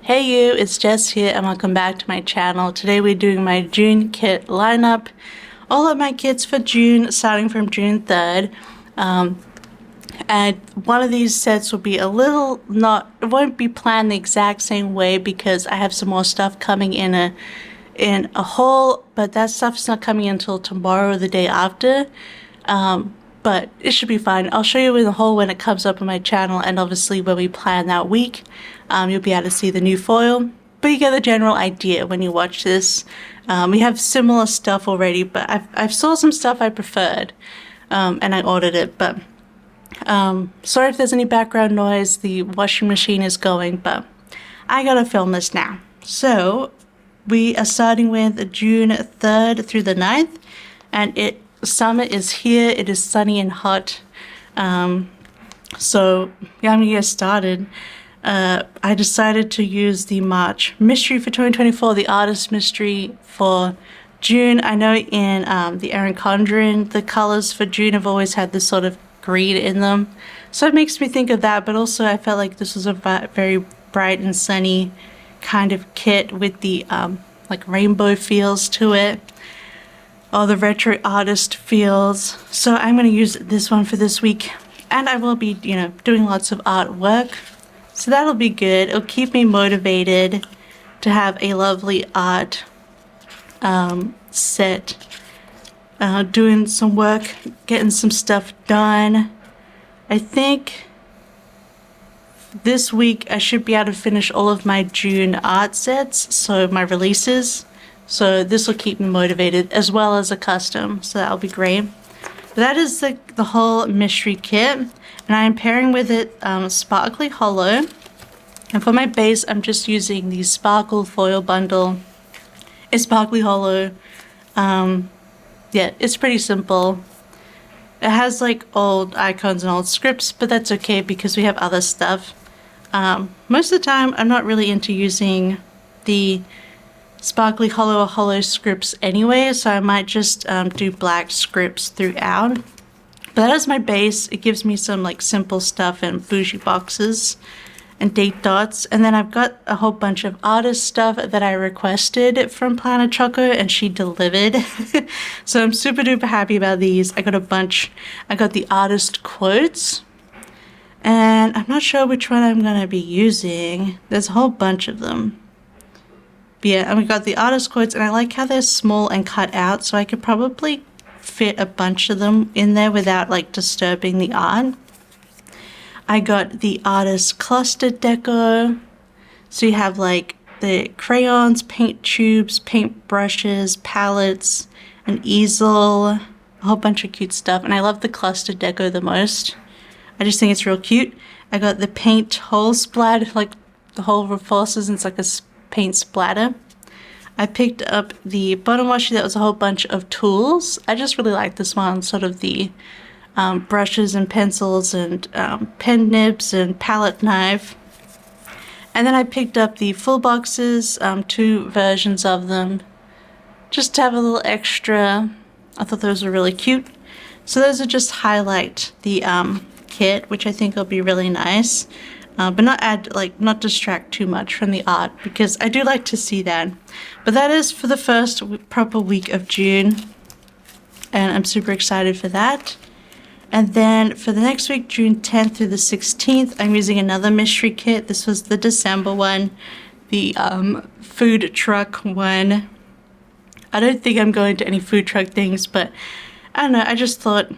Hey you, it's Jess here and welcome back to my channel. Today we're doing my June kit lineup. All of my kits for June starting from June 3rd. And one of these sets will be a little it won't be planned the exact same way because I have some more stuff coming in a haul, but that stuff's not coming until tomorrow or the day after. But it should be fine. I'll show you in the haul when it comes up on my channel, and obviously when we plan that week, you'll be able to see the new foil. But you get the general idea when you watch this. We have similar stuff already, but I've saw some stuff I preferred, and I ordered it. But sorry if there's any background noise. The washing machine is going, but I gotta film this now. So we are starting with June 3rd through the 9th, and summer is here. It is sunny and hot. So yeah, I'm gonna get started. I decided to use the March mystery for 2024, the artist mystery for June. I know in the Erin Condren, the colors for June have always had this sort of green in them. So it makes me think of that, but also I felt like this was a very bright and sunny kind of kit with the like rainbow feels to it. All the retro artist feels. So I'm going to use this one for this week, and I will be, doing lots of artwork. So that'll be good. It'll keep me motivated to have a lovely art set. Doing some work, getting some stuff done. I think this week I should be able to finish all of my June art sets, so my releases. So this will keep me motivated, as well as a custom, so that'll be great. But that is the whole mystery kit, and I'm pairing with it Sparkly Hollow. And for my base, I'm just using the Sparkle Foil Bundle. It's Sparkly Hollow. Yeah, it's pretty simple. It has like old icons and old scripts, but that's okay because we have other stuff. Most of the time, I'm not really into using the Sparkly Hollow or Hollow scripts anyway, so I might just do black scripts throughout. But that is my base. It gives me some like simple stuff and bougie boxes and date dots. And then I've got a whole bunch of artist stuff that I requested from Planet Choco, and she delivered. So I'm super duper happy about these. I got a bunch. I got the artist quotes, and I'm not sure which one I'm gonna be using. There's a whole bunch of them. But yeah, and we got the artist quotes, and I like how they're small and cut out, so I could probably fit a bunch of them in there without like disturbing the art. I got the artist cluster deco, so you have like the crayons, paint tubes, paint brushes, palettes, an easel, a whole bunch of cute stuff, and I love the cluster deco the most. I just think it's real cute. I got the paint hole splat, like the whole reinforces, and it's like a paint splatter. I picked up the bottom washi that was a whole bunch of tools. I just really like this one, sort of the brushes and pencils and pen nibs and palette knife. And then I picked up the full boxes, 2 versions of them, just to have a little extra. I thought those were really cute. So those are just highlight the kit, which I think will be really nice. But not distract too much from the art, because I do like to see that. But that is for the first proper week of June, and I'm super excited for that. And then for the next week, June 10th through the 16th, I'm using another mystery kit. This was the December one, the food truck one. I don't think I'm going to any food truck things, but I don't know, I just thought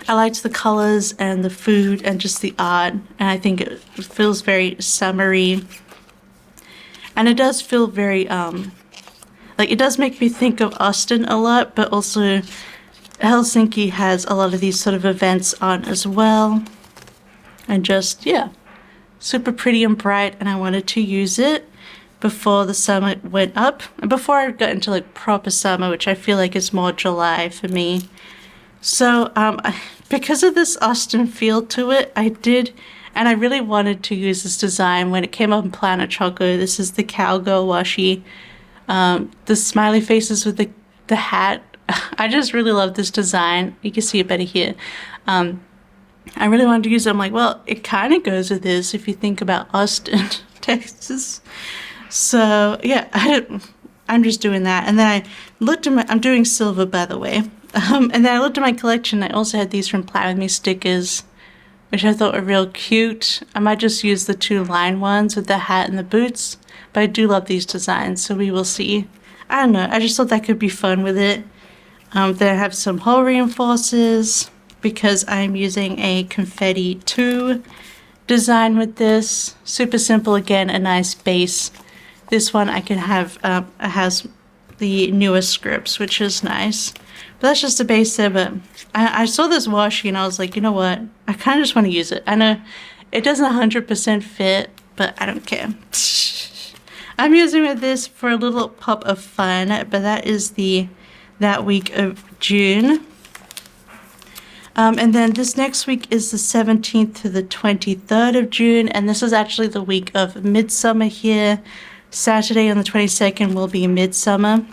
I liked the colors and the food and just the art, and I think it feels very summery. And it does feel very, like it does make me think of Austin a lot, but also Helsinki has a lot of these sort of events on as well. And just, yeah, super pretty and bright, and I wanted to use it before the summer went up, and before I got into like proper summer, which I feel like is more July for me. So because of this Austin feel to it, I did, and I really wanted to use this design when it came up in Planet Choco. This is the cowgirl washi, the smiley faces with the hat. I just really love this design. You can see it better here. I really wanted to use it. I'm like, well, it kind of goes with this if you think about Austin, Texas. So yeah, I'm just doing that. And then I looked at I'm doing silver, by the way. And then I looked at my collection. I also had these from Play With Me stickers, which I thought were real cute. I might just use the 2 line ones with the hat and the boots, but I do love these designs, so we will see. I don't know, I just thought that could be fun with it. Then I have some hole reinforcers because I'm using a confetti 2 design with this. Super simple, again, a nice base. This one I can have, it has the newer scripts, which is nice. But that's just a base there, but I saw this washi and I was like, you know what? I kind of just want to use it. I know it doesn't 100% fit, but I don't care. I'm using this for a little pop of fun, but that is that week of June. And then this next week is the 17th to the 23rd of June, and this is actually the week of Midsummer here. Saturday on the 22nd will be Midsummer,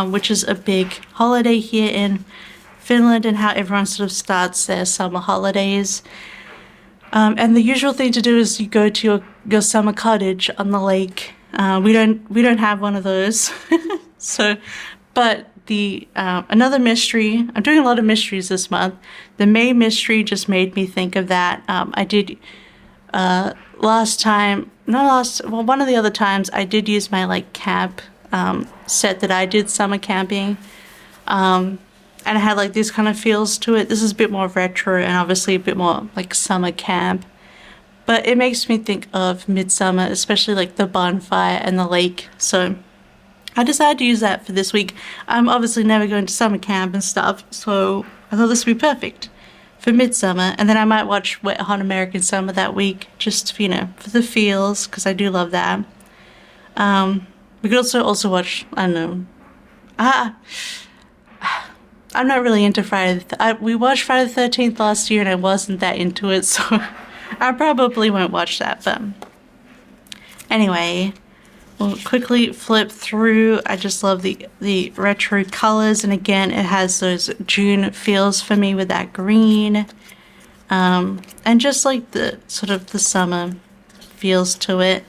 which is a big holiday here in Finland and how everyone sort of starts their summer holidays. And the usual thing to do is you go to your summer cottage on the lake. We don't have one of those. So, but another mystery, I'm doing a lot of mysteries this month. The May mystery just made me think of that. I did one of the other times I did use my like camp set that I did summer camping. And it had like these kind of feels to it. This is a bit more retro and obviously a bit more like summer camp. But it makes me think of Midsummer, especially like the bonfire and the lake. So I decided to use that for this week. I'm obviously never going to summer camp and stuff, so I thought this would be perfect for Midsummer. And then I might watch Wet Hot American Summer that week, just, you know, for the feels, because I do love that. We could also watch, I don't know, I'm not really into Friday. We watched Friday the 13th last year and I wasn't that into it, so I probably won't watch that. But anyway, we'll quickly flip through. I just love the retro colors, and again, it has those June feels for me with that green, and just like the sort of the summer feels to it.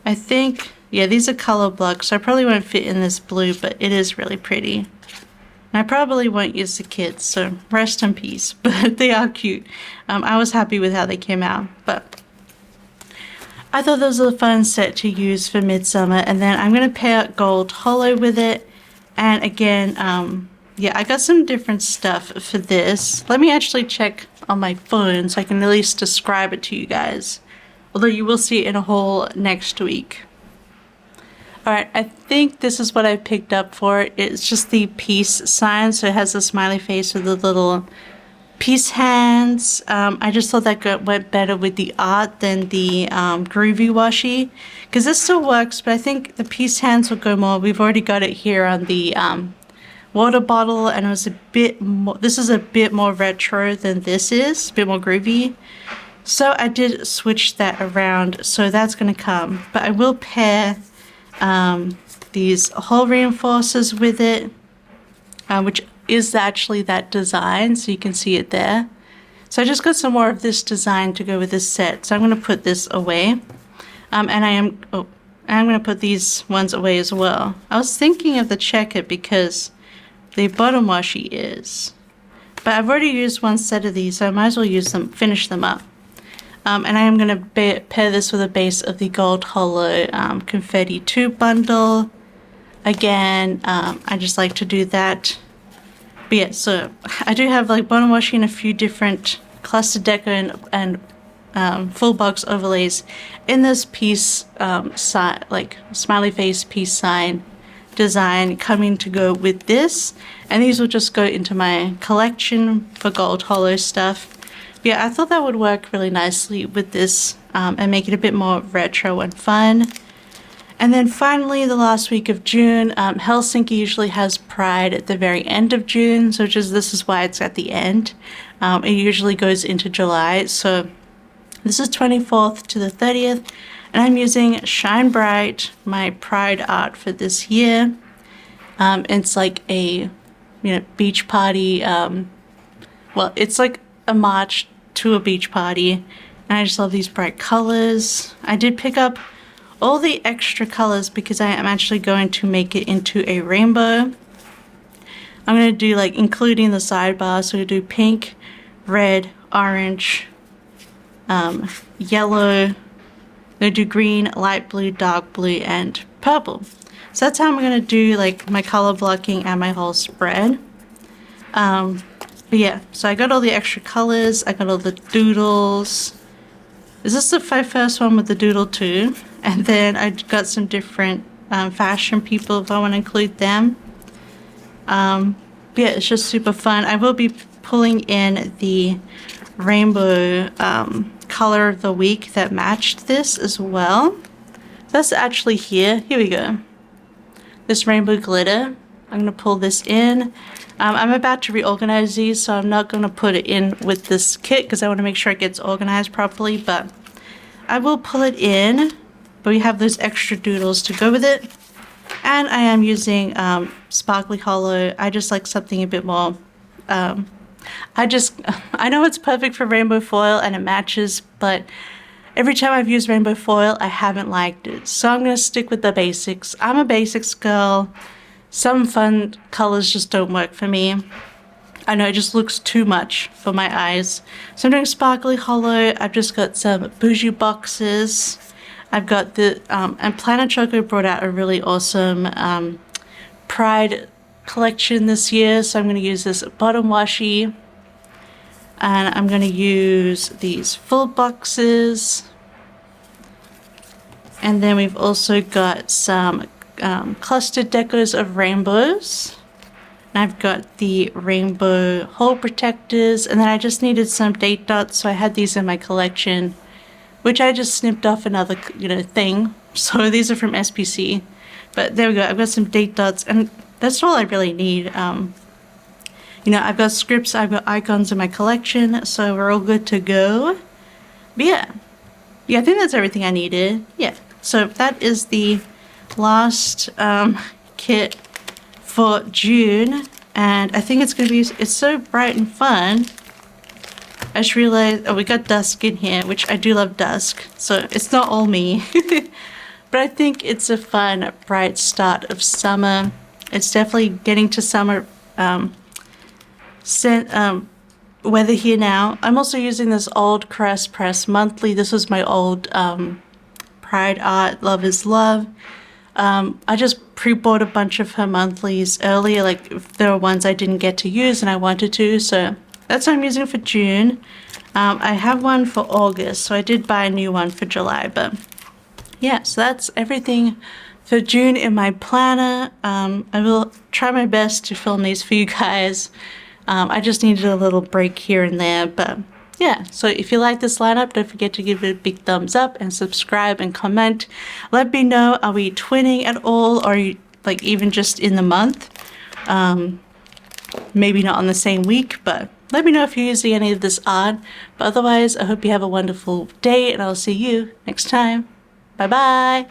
I think, yeah, these are color blocks, so I probably won't fit in this blue, but it is really pretty. And I probably won't use the kids, so rest in peace, but they are cute. I was happy with how they came out, but I thought this was a fun set to use for Midsummer. And then I'm going to pair gold hollow with it. And again, yeah, I got some different stuff for this. Let me actually check on my phone so I can at least describe it to you guys. Although you will see it in a haul next week. Alright, I think this is what I picked up for it. It's just the peace sign, so it has a smiley face with the little peace hands. I just thought that went better with the art than the groovy washi, because this still works, but I think the peace hands will go more. We've already got it here on the water bottle, and it was a bit more, this is a bit more retro than this is, a bit more groovy. So I did switch that around, so that's going to come. But I will pair these hole reinforcers with it, which is actually that design, so you can see it there. So I just got some more of this design to go with this set, so I'm going to put this away. And I'm going to put these ones away as well. I was thinking of the checker because the bottom washi is, but I've already used one set of these, so I might as well use them, finish them up. And I am going to pair this with a base of the Gold Hollow Confetti 2 bundle. Again, I just like to do that. But yeah, so I do have like bottom washi and a few different cluster deco and full box overlays in this piece, like smiley face peace sign design coming to go with this. And these will just go into my collection for Gold Hollow stuff. Yeah, I thought that would work really nicely with this and make it a bit more retro and fun. And then finally, the last week of June, Helsinki usually has Pride at the very end of June, so this is why it's at the end. It usually goes into July, so this is 24th to the 30th, and I'm using Shine Bright, my Pride art for this year. It's like a, beach party. Well, it's like a march to a beach party. And I just love these bright colors. I did pick up all the extra colors because I am actually going to make it into a rainbow. I'm going to do like including the sidebar, so we do pink, red, orange, yellow, I'm going to do green, light blue, dark blue, and purple. So that's how I'm going to do like my color blocking and my whole spread. But yeah, so I got all the extra colors, I got all the doodles. Is this the first one with the doodle too? And then I got some different fashion people if I want to include them. Yeah, it's just super fun. I will be pulling in the rainbow color of the week that matched this as well. That's actually here. Here we go. This rainbow glitter. I'm going to pull this in. I'm about to reorganize these, so I'm not going to put it in with this kit because I want to make sure it gets organized properly, but I will pull it in. But we have those extra doodles to go with it. And I am using Sparkly Hollow. I just like something a bit more, I know it's perfect for rainbow foil and it matches, but every time I've used rainbow foil, I haven't liked it. So I'm going to stick with the basics. I'm a basics girl. Some fun colors just don't work for me. I know it just looks too much for my eyes. So I'm doing Sparkly Hollow. I've just got some bougie boxes. I've got the, and Planet Choco brought out a really awesome Pride collection this year. So I'm going to use this bottom washi. And I'm going to use these full boxes. And then we've also got some clustered decos of rainbows. And I've got the rainbow hole protectors. And then I just needed some date dots. So I had these in my collection, which I just snipped off another, thing. So these are from SPC. But there we go. I've got some date dots. And that's all I really need. I've got scripts, I've got icons in my collection, so we're all good to go. But yeah, I think that's everything I needed. Yeah, so that is the last kit for June, and I think it's so bright and fun. I just realized, we got dusk in here, which I do love dusk, so it's not all me. But I think it's a fun, bright start of summer. It's definitely getting to summer weather here now. I'm also using this old Crest Press monthly. This was my old Pride Art Love is Love. I just pre-bought a bunch of her monthlies earlier, like if there were ones I didn't get to use and I wanted to, so that's what I'm using for June. I have one for August, so I did buy a new one for July, but yeah, so that's everything for June in my planner. I will try my best to film these for you guys. I just needed a little break here and there, but yeah. So if you like this lineup, don't forget to give it a big thumbs up and subscribe and comment. Let me know, are we twinning at all, or are you like even just in the month? Maybe not on the same week, but let me know if you're using any of this art. But otherwise, I hope you have a wonderful day, and I'll see you next time. Bye bye.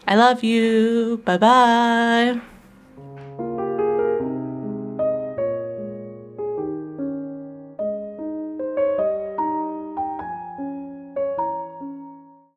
I love you. Bye bye.